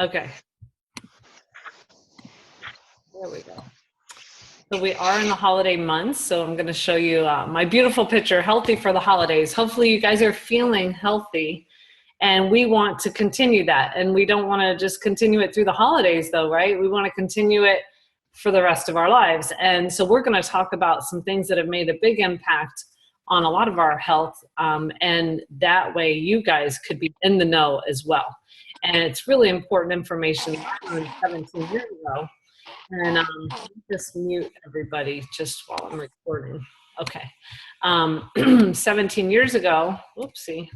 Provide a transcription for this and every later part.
Okay, there we go. So we are in the holiday months, so I'm going to show you my beautiful picture, healthy for the holidays. Hopefully you guys are feeling healthy, and we want to continue that. And we don't want to just continue it through the holidays though, right? We want to continue it for the rest of our lives. And so we're going to talk about some things that have made a big impact on a lot of our health. And that way you guys could be in the know as well. And it's really important information. I learned 17 years ago. And just mute everybody just while I'm recording. Okay. 17 years ago, whoopsie,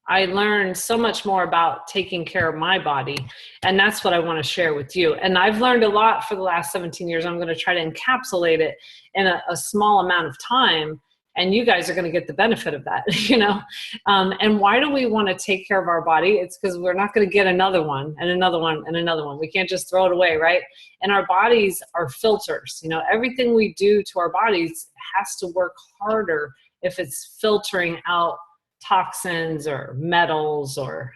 I learned so much more about taking care of my body. And that's what I want to share with you. And I've learned a lot for the last 17 years. I'm going to try to encapsulate it in a small amount of time. And you guys are going to get the benefit of that, you know? And why do we want to take care of our body? It's because we're not going to get another one and another one and another one. We can't just throw it away, right? And our bodies are filters. You know, everything we do to our bodies has to work harder if it's filtering out toxins or metals or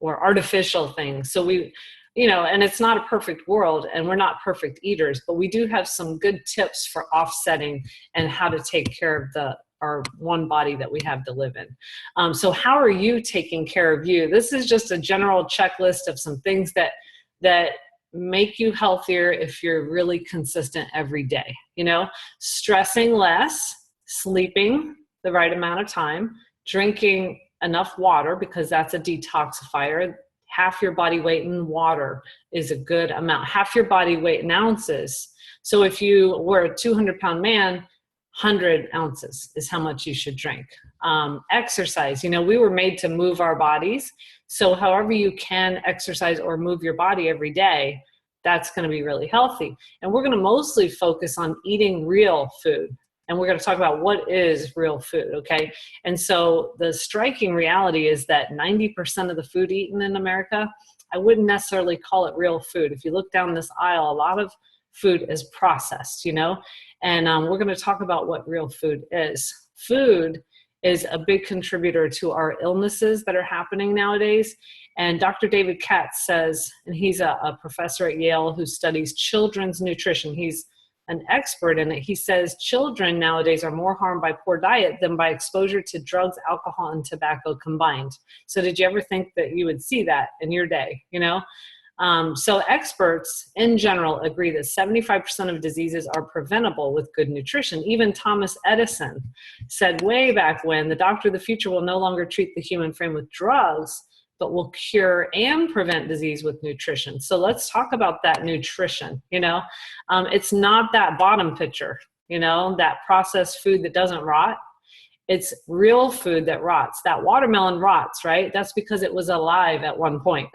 artificial things. So we, you know, and it's not a perfect world and we're not perfect eaters, but we do have some good tips for offsetting and how to take care of our one body that we have to live in. So how are you taking care of you? This is just a general checklist of some things that make you healthier if you're really consistent every day. You know, stressing less, sleeping the right amount of time, drinking enough water because that's a detoxifier. Half your body weight in water is a good amount. Half your body weight in ounces. So if you were a 200-pound man, 100 ounces is how much you should drink. Exercise, you know, we were made to move our bodies. So however you can exercise or move your body every day, that's going to be really healthy. And we're going to mostly focus on eating real food. And we're going to talk about what is real food, okay? And so the striking reality is that 90% of the food eaten in America, I wouldn't necessarily call it real food. If you look down this aisle, a lot of food is processed, you know? And we're going to talk about what real food is. Food is a big contributor to our illnesses that are happening nowadays. And Dr. David Katz says, and he's a professor at Yale who studies children's nutrition. He's an expert in it. He says children nowadays are more harmed by poor diet than by exposure to drugs, alcohol, and tobacco combined. So did you ever think that you would see that in your day, you know? So experts in general agree that 75% of diseases are preventable with good nutrition. Even Thomas Edison said way back when, the doctor of the future will no longer treat the human frame with drugs, but will cure and prevent disease with nutrition. So let's talk about that nutrition, you know. It's not that bottom picture, you know, that processed food that doesn't rot. It's real food that rots. That watermelon rots, right? That's because it was alive at one point.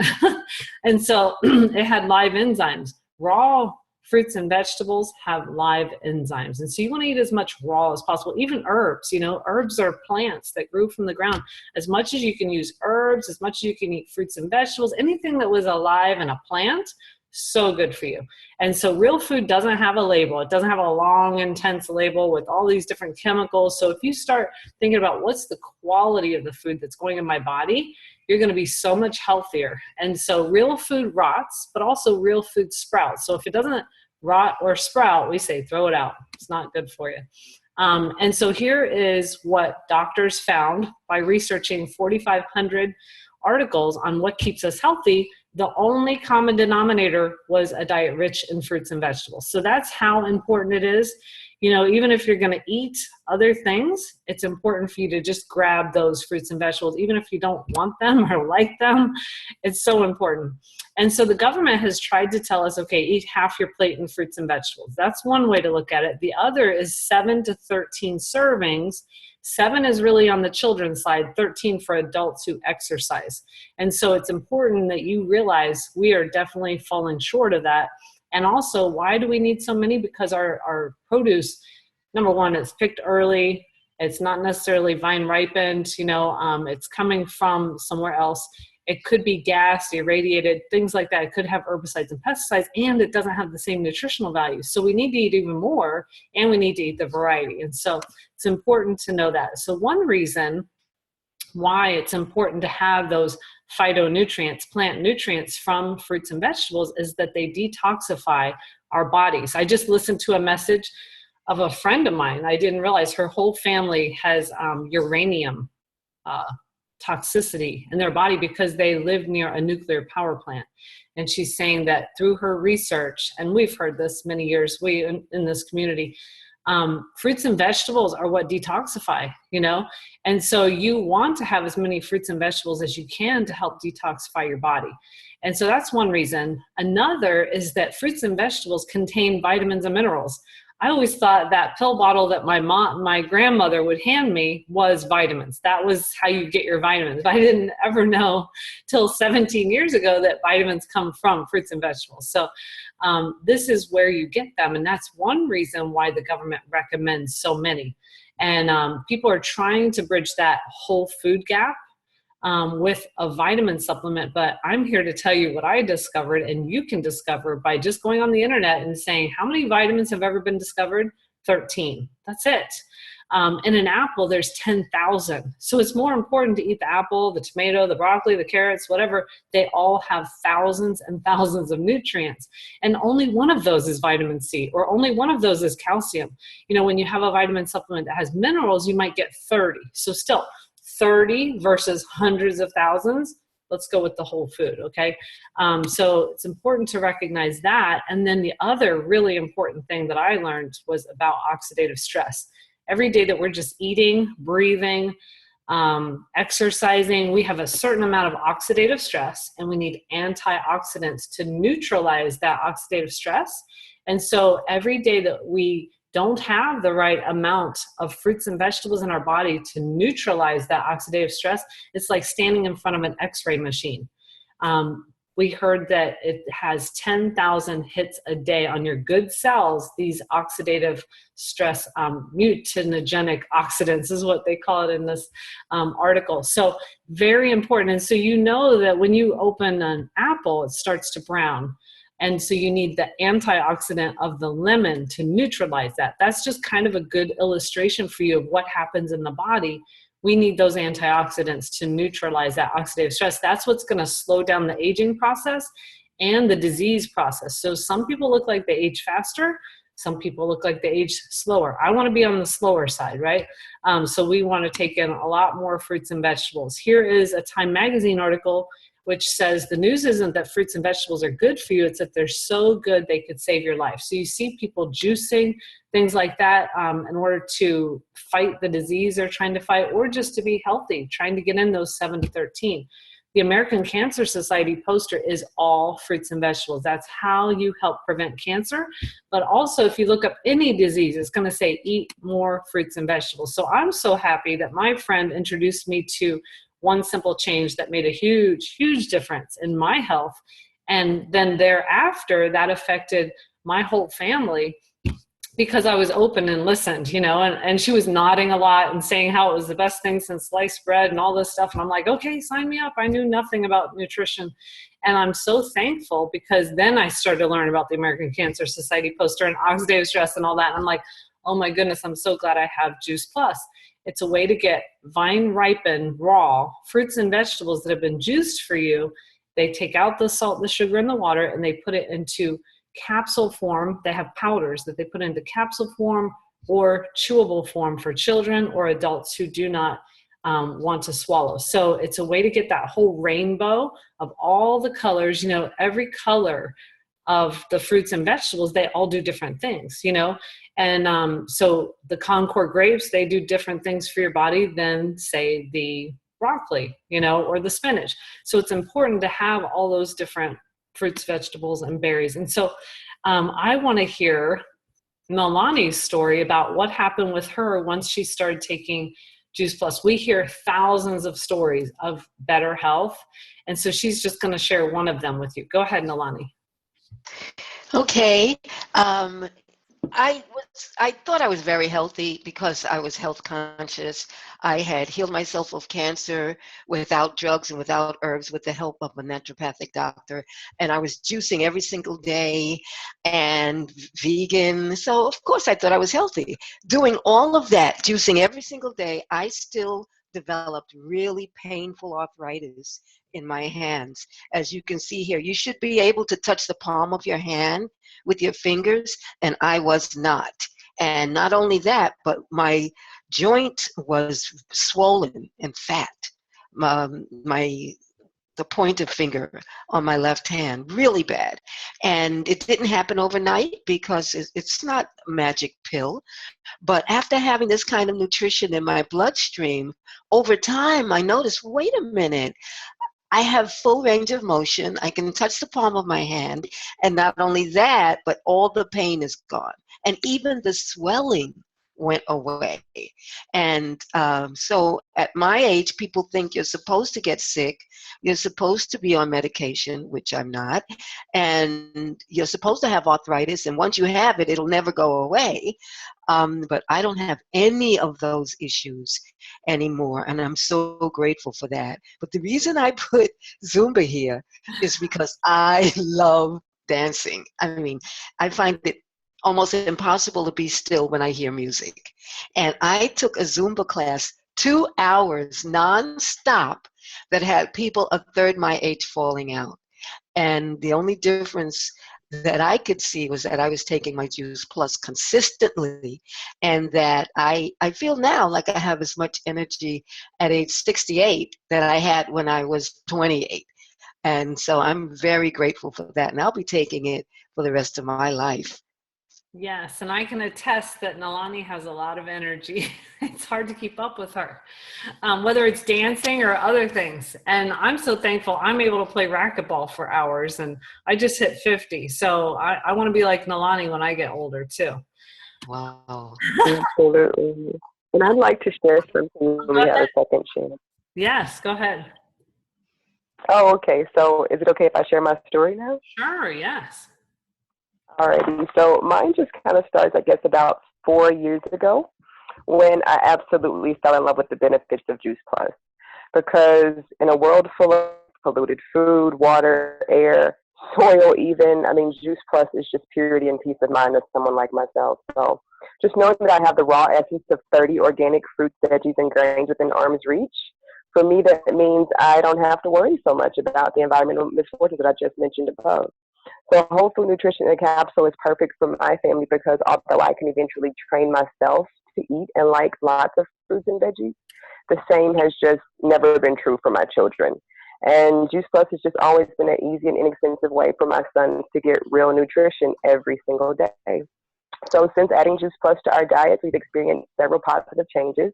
And so it had live enzymes. Raw fruits and vegetables have live enzymes. And so you want to eat as much raw as possible. Even herbs, you know, herbs are plants that grew from the ground. As much as you can use herbs, as much as you can eat fruits and vegetables, anything that was alive in a plant, so good for you. And so real food doesn't have a label. It doesn't have a long, intense label with all these different chemicals. So if you start thinking about what's the quality of the food that's going in my body, you're going to be so much healthier. And so real food rots, but also real food sprouts. So if it doesn't rot or sprout, we say throw it out. It's not good for you. And so here is what doctors found by researching 4,500 articles on what keeps us healthy. The only common denominator was a diet rich in fruits and vegetables. So that's how important it is. You know, even if you're going to eat other things, it's important for you to just grab those fruits and vegetables, even if you don't want them or like them. It's so important. And so the government has tried to tell us, okay, eat half your plate in fruits and vegetables. That's one way to look at it. The other is 7 to 13 servings. 7 is really on the children's side, 13 for adults who exercise. And so it's important that you realize we are definitely falling short of that. And also, why do we need so many? Because our produce, number one, it's picked early. It's not necessarily vine ripened, you know, it's coming from somewhere else. It could be gassed, irradiated, things like that. It could have herbicides and pesticides, and it doesn't have the same nutritional value. So we need to eat even more, and we need to eat the variety. And so it's important to know that. So one reason why it's important to have those phytonutrients, plant nutrients from fruits and vegetables is that they detoxify our bodies. I just listened to a message of a friend of mine. I didn't realize her whole family has uranium toxicity in their body because they live near a nuclear power plant. And she's saying that through her research, and we've heard this many years, we in this community, fruits and vegetables are what detoxify, you know? And so you want to have as many fruits and vegetables as you can to help detoxify your body. And so that's one reason. Another is that fruits and vegetables contain vitamins and minerals. I always thought that pill bottle that my grandmother would hand me was vitamins. That was how you get your vitamins. I didn't ever know till 17 years ago that vitamins come from fruits and vegetables. So this is where you get them. And that's one reason why the government recommends so many. And people are trying to bridge that whole food gap with a vitamin supplement. But I'm here to tell you what I discovered, and you can discover by just going on the internet and saying, how many vitamins have ever been discovered? 13. That's it. In an apple, there's 10,000. So it's more important to eat the apple, the tomato, the broccoli, the carrots, whatever. They all have thousands and thousands of nutrients. And only one of those is vitamin C, or only one of those is calcium. You know, when you have a vitamin supplement that has minerals, you might get 30. So still, 30 versus hundreds of thousands. Let's go with the whole food, okay? So it's important to recognize that. And then the other really important thing that I learned was about oxidative stress. Every day that we're just eating, breathing, exercising, we have a certain amount of oxidative stress, and we need antioxidants to neutralize that oxidative stress. And so every day that we don't have the right amount of fruits and vegetables in our body to neutralize that oxidative stress, it's like standing in front of an X-ray machine. We heard that it has 10,000 hits a day on your good cells. These oxidative stress, mutagenic oxidants is what they call it in this article. So very important. And so you know that when you open an apple, it starts to brown. And so you need the antioxidant of the lemon to neutralize that. That's just kind of a good illustration for you of what happens in the body. We need those antioxidants to neutralize that oxidative stress. That's what's going to slow down the aging process and the disease process. So some people look like they age faster. Some people look like they age slower. I want to be on the slower side, right? So we want to take in a lot more fruits and vegetables. Here is a Time magazine article which says the news isn't that fruits and vegetables are good for you, it's that they're so good they could save your life. So you see people juicing, things like that, in order to fight the disease they're trying to fight, or just to be healthy, trying to get in those 7 to 13. The American Cancer Society poster is all fruits and vegetables. That's how you help prevent cancer. But also, if you look up any disease, it's going to say eat more fruits and vegetables. So I'm so happy that my friend introduced me to one simple change that made a huge, huge difference in my health. And then thereafter, that affected my whole family because I was open and listened, you know, and she was nodding a lot and saying how it was the best thing since sliced bread and all this stuff. And I'm like, okay, sign me up. I knew nothing about nutrition. And I'm so thankful because then I started to learn about the American Cancer Society poster and oxidative stress and all that. And I'm like, oh my goodness, I'm so glad I have Juice Plus. It's a way to get vine ripened raw fruits and vegetables that have been juiced for you. They take out the salt, the sugar, and the water, and they put it into capsule form. They have powders that they put into capsule form or chewable form for children or adults who do not want to swallow. So it's a way to get that whole rainbow of all the colors, you know, every color of the fruits and vegetables, they all do different things, you know. And so the Concord grapes, they do different things for your body than, say, the broccoli, you know, or the spinach. So it's important to have all those different fruits, vegetables, and berries. And so I want to hear Nalani's story about what happened with her once she started taking Juice Plus. We hear thousands of stories of better health. And so she's just going to share one of them with you. Go ahead, Nalani. Okay. I thought I was very healthy because I was health conscious. I had healed myself of cancer without drugs and without herbs with the help of a naturopathic doctor. And I was juicing every single day and vegan. So of course I thought I was healthy. Doing all of that, juicing every single day, I still developed really painful arthritis in my hands. As you can see here, you should be able to touch the palm of your hand with your fingers, and I was not. And not only that, but my joint was swollen and fat. My the pointer finger on my left hand, really bad. And it didn't happen overnight because it's not a magic pill. But after having this kind of nutrition in my bloodstream, over time, I noticed, wait a minute, I have full range of motion. I can touch the palm of my hand. And not only that, but all the pain is gone. And even the swelling went away. And so at my age, people think you're supposed to get sick. You're supposed to be on medication, which I'm not. And you're supposed to have arthritis. And once you have it, it'll never go away. But I don't have any of those issues anymore. And I'm so grateful for that. But the reason I put Zumba here is because I love dancing. I mean, I find it almost impossible to be still when I hear music. And I took a Zumba class, 2 hours nonstop, that had people a third my age falling out. And the only difference that I could see was that I was taking my Juice Plus consistently, and that I feel now like I have as much energy at age 68 that I had when I was 28. And so I'm very grateful for that. And I'll be taking it for the rest of my life. Yes, and I can attest that Nalani has a lot of energy. It's hard to keep up with her, whether it's dancing or other things. And I'm so thankful I'm able to play racquetball for hours, and I just hit 50. So I want to be like Nalani when I get older too. Wow. Absolutely. And I'd like to share something when we have a second share. Yes, go ahead. Oh, okay. So is it okay if I share my story now? Sure, yes. Alrighty, so mine just kind of starts, I guess, about 4 years ago when I absolutely fell in love with the benefits of Juice Plus. Because in a world full of polluted food, water, air, soil even, I mean, Juice Plus is just purity and peace of mind of someone like myself. So just knowing that I have the raw essence of 30 organic fruits, veggies, and grains within arm's reach, for me, that means I don't have to worry so much about the environmental misfortunes that I just mentioned above. So whole food nutrition in a capsule is perfect for my family because although I can eventually train myself to eat and like lots of fruits and veggies, the same has just never been true for my children. And Juice Plus has just always been an easy and inexpensive way for my sons to get real nutrition every single day. So since adding Juice Plus to our diets, we've experienced several positive changes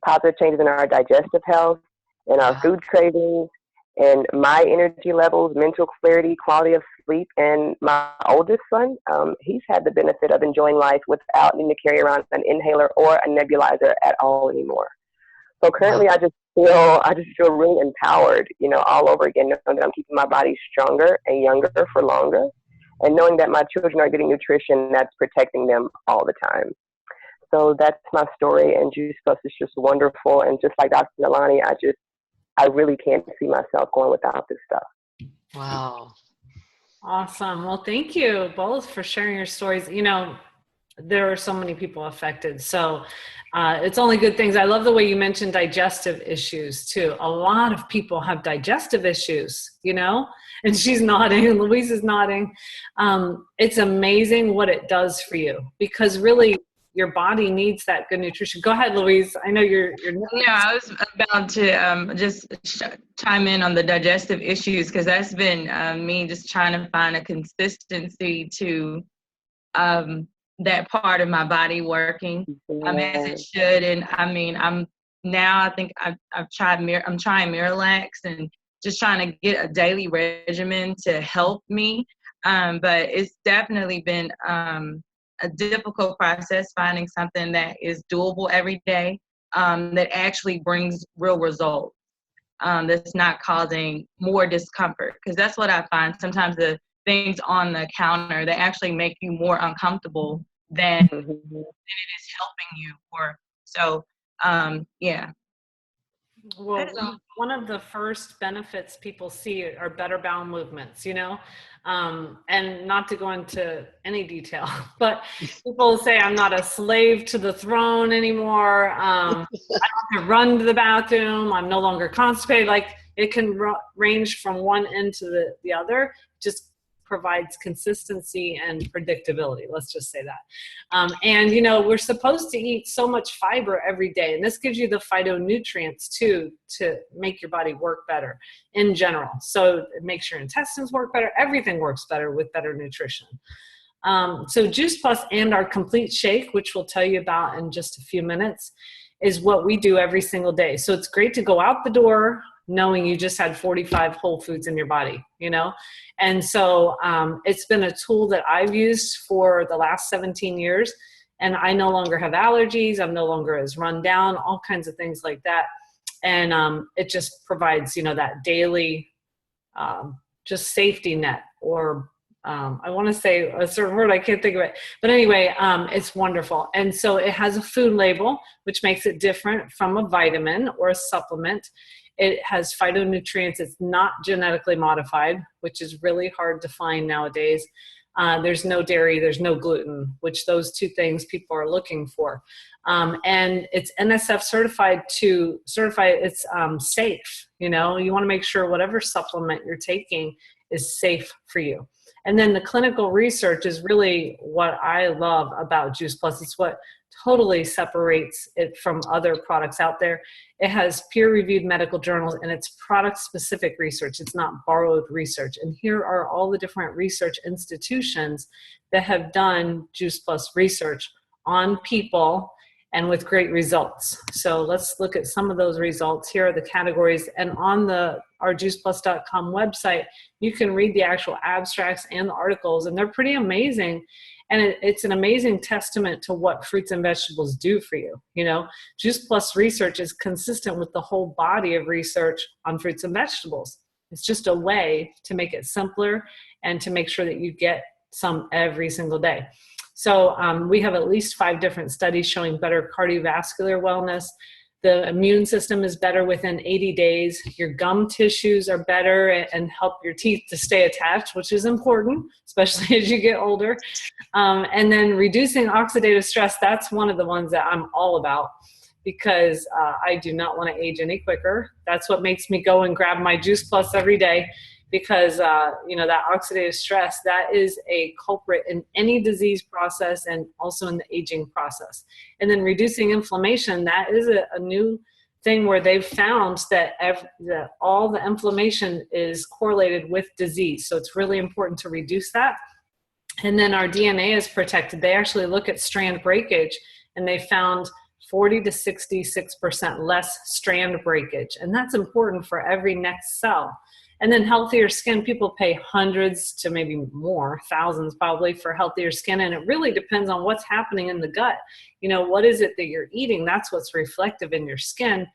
in our digestive health, in our food cravings, and my energy levels, mental clarity, quality of sleep. And my oldest son, he's had the benefit of enjoying life without needing to carry around an inhaler or a nebulizer at all anymore. So currently I just feel really empowered, all over again, knowing that I'm keeping my body stronger and younger for longer, and knowing that my children are getting nutrition that's protecting them all the time. So that's my story, and Juice Plus is just wonderful. And just like Dr. Nalani, I really can't see myself going without this stuff. Wow. Awesome. Well, thank you both for sharing your stories. There are so many people affected. So it's only good things. I love the way you mentioned digestive issues too. A lot of people have digestive issues, and she's nodding and Louise is nodding. It's amazing what it does for you, because really your body needs that good nutrition. Go ahead, Louise. I know you're Yeah, I was about to just chime in on the digestive issues, because that's been me just trying to find a consistency to that part of my body working as it should. And I mean, I think I'm trying Miralax and just trying to get a daily regimen to help me. But it's definitely been a difficult process finding something that is doable every day, that actually brings real results, that's not causing more discomfort. Because that's what I find. Sometimes the things on the counter, they actually make you more uncomfortable than it is helping you. Yeah. Well, one of the first benefits people see are better bowel movements, and not to go into any detail, but people say I'm not a slave to the throne anymore. I don't have to run to the bathroom. I'm no longer constipated. Like, It can range from one end to the other, just provides consistency and predictability. Let's just say that. And, you know, we're supposed to eat so much fiber every day, and this gives you the phytonutrients too to make your body work better in general. So it makes your intestines work better. Everything works better with better nutrition. So Juice Plus and our complete shake, which we'll tell you about in just a few minutes, is what we do every single day. So it's great to go out the door knowing you just had 45 whole foods in your body, you know? And so it's been a tool that I've used for the last 17 years, and I no longer have allergies. I'm no longer as run down, all kinds of things like that. And it just provides, you know, that daily just safety net, or I want to say a certain word, I can't think of it. But anyway, it's wonderful. And so it has a food label, which makes it different from a vitamin or a supplement. It has phytonutrients. It's not genetically modified, which is really hard to find nowadays. There's no dairy, there's no gluten, which those two things people are looking for. And it's NSF certified to certify it's safe. You know, you want to make sure whatever supplement you're taking is safe for you. And then the clinical research is really what I love about Juice Plus. It's what totally separates it from other products out there. It has peer-reviewed medical journals, and it's product-specific research. It's not borrowed research. And here are all the different research institutions that have done Juice Plus research on people and with great results. So let's look at some of those results. Here are the categories. And on our juiceplus.com website, you can read the actual abstracts and the articles, and they're pretty amazing. And it's an amazing testament to what fruits and vegetables do for you. You know, Juice Plus research is consistent with the whole body of research on fruits and vegetables. It's just a way to make it simpler and to make sure that you get some every single day. So we have at least 5 different studies showing better cardiovascular wellness. The immune system is better within 80 days. Your gum tissues are better and help your teeth to stay attached, which is important, especially as you get older. And then reducing oxidative stress, that's one of the ones that I'm all about, because I do not want to age any quicker. That's what makes me go and grab my Juice Plus every day, because you know, that oxidative stress, that is a culprit in any disease process and also in the aging process. And then reducing inflammation, that is a new thing where they've found that all the inflammation is correlated with disease. So it's really important to reduce that. And then our DNA is protected. They actually look at strand breakage, and they found 40 to 66% less strand breakage. And that's important for every next cell. And then healthier skin, people pay hundreds to maybe more, thousands probably, for healthier skin. And it really depends on what's happening in the gut. You know, what is it that you're eating? That's what's reflective in your skin.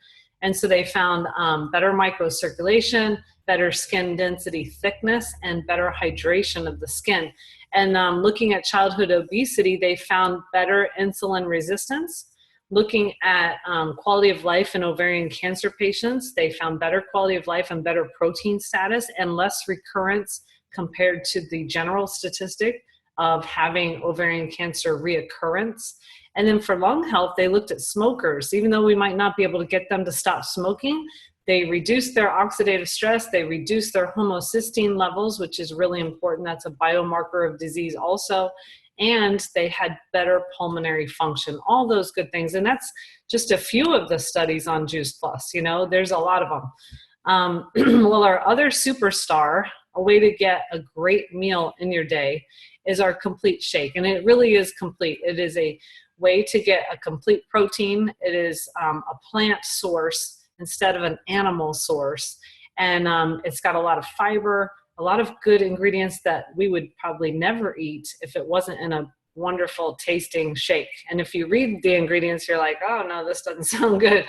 And so they found better microcirculation, better skin density thickness, and better hydration of the skin. And looking at childhood obesity, they found better insulin resistance. Looking at quality of life in ovarian cancer patients, they found better quality of life and better protein status and less recurrence compared to the general statistic of having ovarian cancer reoccurrence. And then for lung health, they looked at smokers. Even though we might not be able to get them to stop smoking, they reduced their oxidative stress, they reduced their homocysteine levels, which is really important. That's a biomarker of disease also. And they had better pulmonary function, all those good things. And that's just a few of the studies on Juice Plus. You know, there's a lot of them. Well, our other superstar, a way to get a great meal in your day, is our complete shake. And it really is complete. It is a way to get a complete protein. It is a plant source instead of an animal source. And it's got a lot of fiber, a lot of good ingredients that we would probably never eat if it wasn't in a wonderful tasting shake. And if you read the ingredients, you're like, oh no, this doesn't sound good,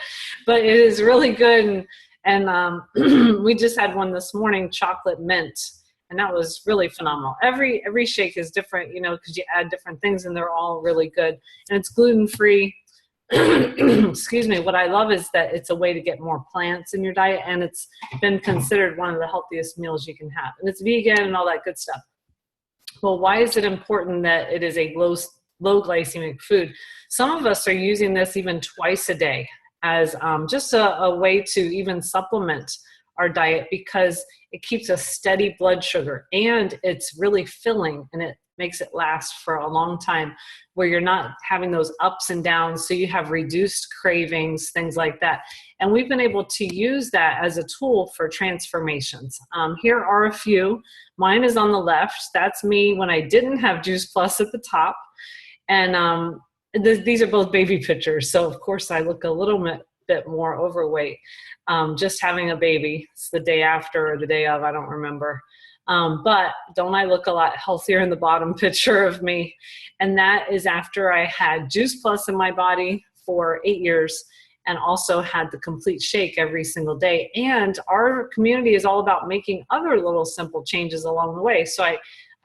but it is really good. And we just had one this morning, chocolate mint, and that was really phenomenal. Every shake is different, you know, because you add different things and they're all really good. And it's gluten-free. Excuse me. What I love is that it's a way to get more plants in your diet, and it's been considered one of the healthiest meals you can have. And it's vegan and all that good stuff. Well, why is it important that it is a low glycemic food? Some of us are using this even twice a day as just a way to even supplement our diet because it keeps a steady blood sugar, and it's really filling, and it makes it last for a long time, where you're not having those ups and downs. So you have reduced cravings, things like that. And we've been able to use that as a tool for transformations. Here are a few. Mine is on the left. That's me when I didn't have Juice Plus at the top. And these are both baby pictures. So of course I look a little bit more overweight, just having a baby. It's the day after or the day of, I don't remember. But don't I look a lot healthier in the bottom picture of me? And that is after I had Juice Plus in my body for 8 years and also had the complete shake every single day. And our community is all about making other little simple changes along the way. So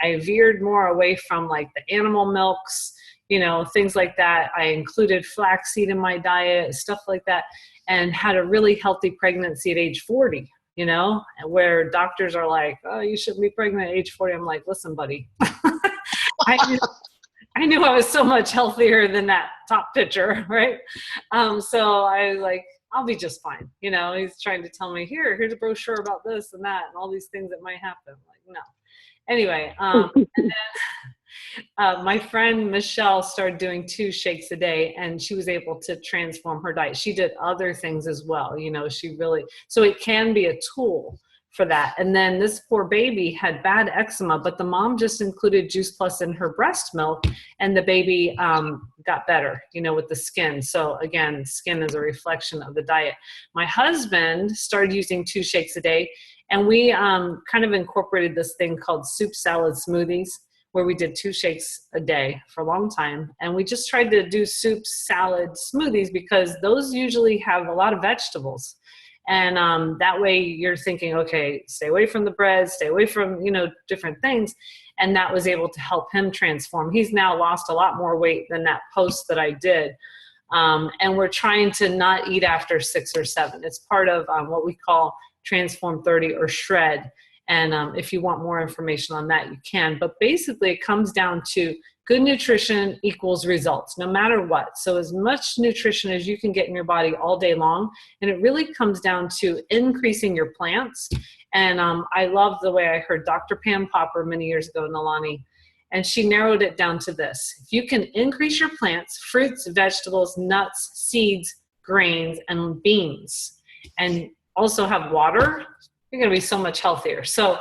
I veered more away from like the animal milks, you know, things like that. I included flaxseed in my diet, stuff like that, and had a really healthy pregnancy at age 40. You know, where doctors are like, oh, you shouldn't be pregnant at age 40. I'm like, listen, buddy, I knew I was so much healthier than that top picture, right? So I was like, I'll be just fine. You know, he's trying to tell me, here's a brochure about this and that and all these things that might happen. I'm like, no. Anyway, and then, my friend Michelle started doing 2 shakes a day, and she was able to transform her diet. She did other things as well. You know, so it can be a tool for that. And then this poor baby had bad eczema, but the mom just included Juice Plus in her breast milk, and the baby got better, you know, with the skin. So again, skin is a reflection of the diet. My husband started using 2 shakes a day, and we kind of incorporated this thing called soup salad smoothies, where we did 2 shakes a day for a long time. And we just tried to do soup, salad, smoothies, because those usually have a lot of vegetables. And that way you're thinking, okay, stay away from the bread, stay away from, you know, different things. And that was able to help him transform. He's now lost a lot more weight than that post that I did. And we're trying to not eat after 6 or 7. It's part of what we call Transform 30 or Shred. And if you want more information on that, you can. But basically, it comes down to good nutrition equals results, no matter what. So as much nutrition as you can get in your body all day long. And it really comes down to increasing your plants. And I love the way I heard Dr. Pam Popper many years ago, Nalani, and she narrowed it down to this. If you can increase your plants, fruits, vegetables, nuts, seeds, grains, and beans, and also have water, you're going to be so much healthier. So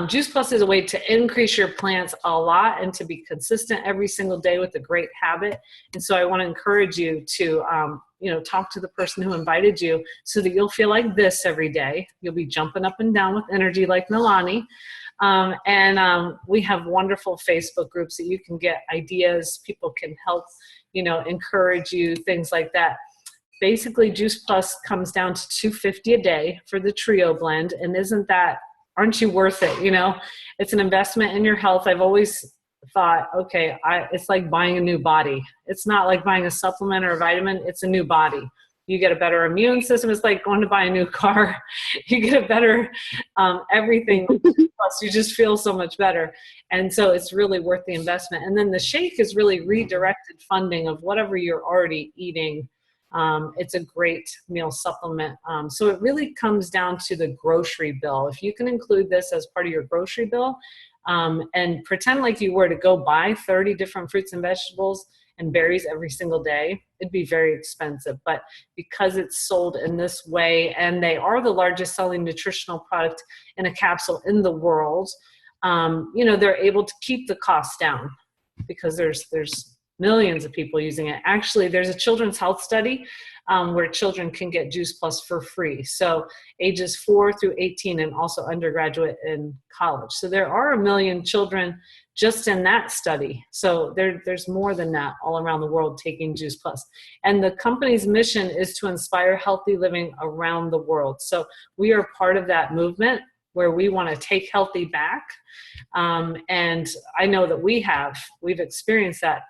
Juice Plus is a way to increase your plants a lot and to be consistent every single day with a great habit. And so I want to encourage you to, you know, talk to the person who invited you so that you'll feel like this every day. You'll be jumping up and down with energy like Nalani. We have wonderful Facebook groups that you can get ideas. People can help, you know, encourage you, things like that. Basically, Juice Plus comes down to $250 a day for the trio blend. And aren't you worth it? You know, it's an investment in your health. I've always thought, okay, it's like buying a new body. It's not like buying a supplement or a vitamin. It's a new body. You get a better immune system. It's like going to buy a new car. You get a better everything. Plus, you just feel so much better. And so it's really worth the investment. And then the shake is really redirected funding of whatever you're already eating. It's a great meal supplement. So it really comes down to the grocery bill. If you can include this as part of your grocery bill, and pretend like you were to go buy 30 different fruits and vegetables and berries every single day, it'd be very expensive. But because it's sold in this way, and they are the largest selling nutritional product in a capsule in the world, you know, they're able to keep the costs down because there's millions of people using it. Actually, there's a children's health study where children can get Juice Plus for free. So ages 4 through 18 and also undergraduate and college. So there are 1 million children just in that study. So there's more than that all around the world taking Juice Plus. And the company's mission is to inspire healthy living around the world. So we are part of that movement where we want to take healthy back. And I know that we've experienced that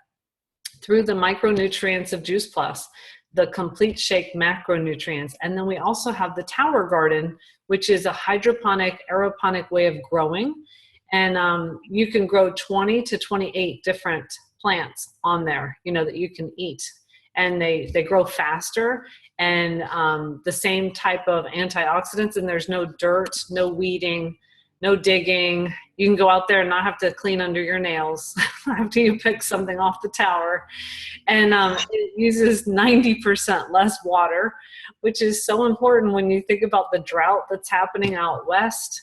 through the micronutrients of Juice Plus, the complete shake macronutrients. And then we also have the Tower Garden, which is a hydroponic, aeroponic way of growing. And you can grow 20 to 28 different plants on there, you know, that you can eat. and they grow faster, and the same type of antioxidants, and there's no dirt, no weeding, no digging. You can go out there and not have to clean under your nails after you pick something off the tower. And it uses 90% less water, which is so important when you think about the drought that's happening out west.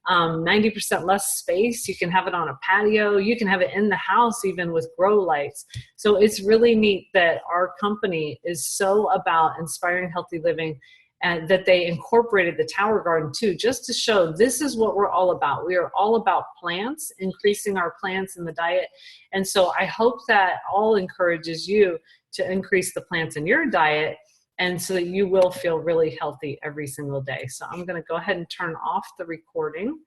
90% less space. You can have it on a patio. You can have it in the house, even with grow lights. So it's really neat that our company is so about inspiring healthy living, and that they incorporated the tower garden too, just to show this is what we're all about. We are all about plants, increasing our plants in the diet. And so I hope that all encourages you to increase the plants in your diet, and so that you will feel really healthy every single day. So I'm going to go ahead and turn off the recording.